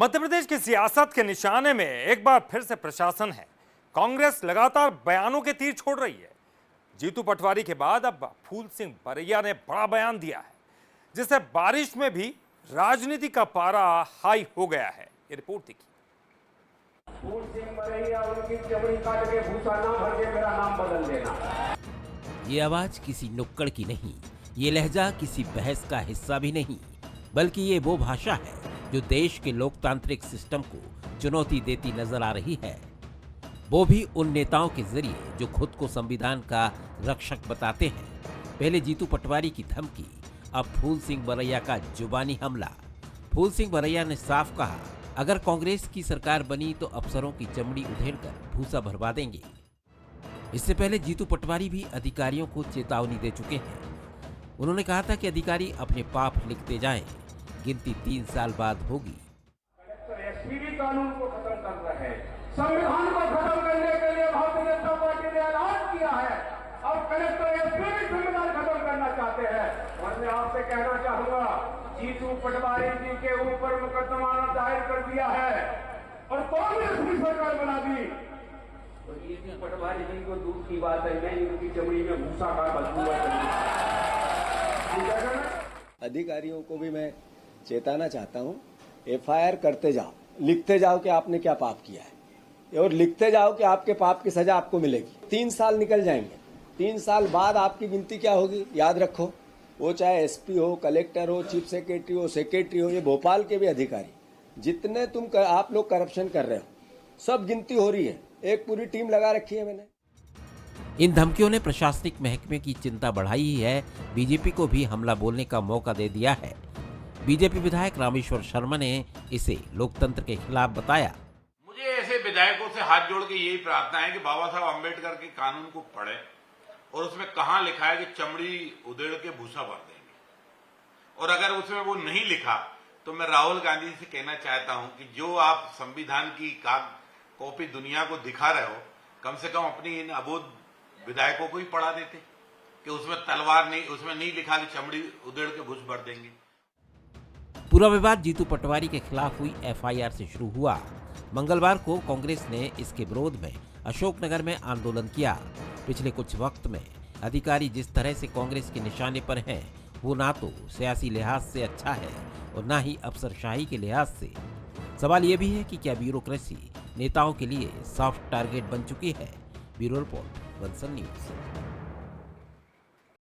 मध्य प्रदेश की सियासत के निशाने में एक बार फिर से प्रशासन है। कांग्रेस लगातार बयानों के तीर छोड़ रही है। जीतू पटवारी के बाद अब फूल सिंह बरैया ने बड़ा बयान दिया है, जिससे बारिश में भी राजनीति का पारा हाई हो गया है। ये रिपोर्ट देखिए। फूल सिंह बरैया उनकी चमड़ी काट के भूसा ना भर के मेरा नाम बदल देना। ये आवाज किसी नुक्कड़ की नहीं, ये लहजा किसी बहस का हिस्सा भी नहीं, बल्कि ये वो भाषा है जो देश के लोकतांत्रिक सिस्टम को चुनौती देती नजर आ रही है। वो भी उन नेताओं के जरिए जो खुद को संविधान का रक्षक बताते हैं। पहले जीतू पटवारी की धमकी, अब फूल सिंह बरैया का जुबानी हमला। फूल सिंह बरैया ने साफ कहा, अगर कांग्रेस की सरकार बनी तो अफसरों की चमड़ी उधेड़कर भूसा भरवा देंगे। इससे पहले जीतू पटवारी भी अधिकारियों को चेतावनी दे चुके हैं। उन्होंने कहा था कि अधिकारी अपने पाप लिखते जाएं, गिनती 3 साल बाद होगी। कलेक्टर एसपी भी कानून को खत्म कर रहे हैं। संविधान को खत्म करने के लिए भारतीय जनता पार्टी ने ऐलान किया है। अब कलेक्टर एसपी भी संविधान खत्म करना चाहते हैं। और मैं आपसे कहना चाहूंगा, जीतू पटवारी जी के ऊपर मुकदमा दायर कर दिया है और कांग्रेस की सरकार बना दी तो जीतू पटवारी जी को दूर की बात है, मैं इनकी चमड़ी में भूसा का बदबू अधिकारियों को भी मैं चेताना चाहता हूं, एफआईआर करते जाओ, लिखते जाओ कि आपने क्या पाप किया है और लिखते जाओ कि आपके पाप की सजा आपको मिलेगी। 3 साल निकल जाएंगे, 3 साल बाद आपकी गिनती क्या होगी याद रखो। वो चाहे एसपी हो, कलेक्टर हो, चीफ सेक्रेटरी हो, ये भोपाल के भी अधिकारी, जितने आप लोग करप्शन कर रहे हो, सब गिनती हो रही है। एक पूरी टीम लगा रखी है मैंने। इन धमकियों ने प्रशासनिक महकमे की चिंता बढ़ाई ही है। बीजेपी को भी हमला बोलने का मौका दे दिया है। बीजेपी विधायक रामेश्वर शर्मा ने इसे लोकतंत्र के खिलाफ बताया। मुझे ऐसे विधायकों से हाथ जोड़ के यही प्रार्थना है कि बाबा साहब अम्बेडकर के कानून को पढ़े और उसमें कहां लिखा है कि चमड़ी उधेड़ के भूसा भर देंगे। और अगर उसमें वो नहीं लिखा तो मैं राहुल गांधी से कहना चाहता हूं कि जो आप संविधान की कॉपी दुनिया को दिखा रहे हो, कम से कम अपनी इन अबोध विधायकों को ही पढ़ा देते कि उसमें तलवार नहीं, उसमें नहीं लिखा कि चमड़ी उधेड़ के भूस भर देंगे। पूरा विवाद जीतू पटवारी के खिलाफ हुई एफआईआर से शुरू हुआ। मंगलवार को कांग्रेस ने इसके विरोध में अशोकनगर में आंदोलन किया। पिछले कुछ वक्त में अधिकारी जिस तरह से कांग्रेस के निशाने पर हैं, वो ना तो सियासी लिहाज से अच्छा है और ना ही अफसरशाही के लिहाज से। सवाल ये भी है कि क्या ब्यूरोक्रेसी नेताओं के लिए सॉफ्ट टारगेट बन चुकी है। ब्यूरो रिपोर्ट, वंसन न्यूज।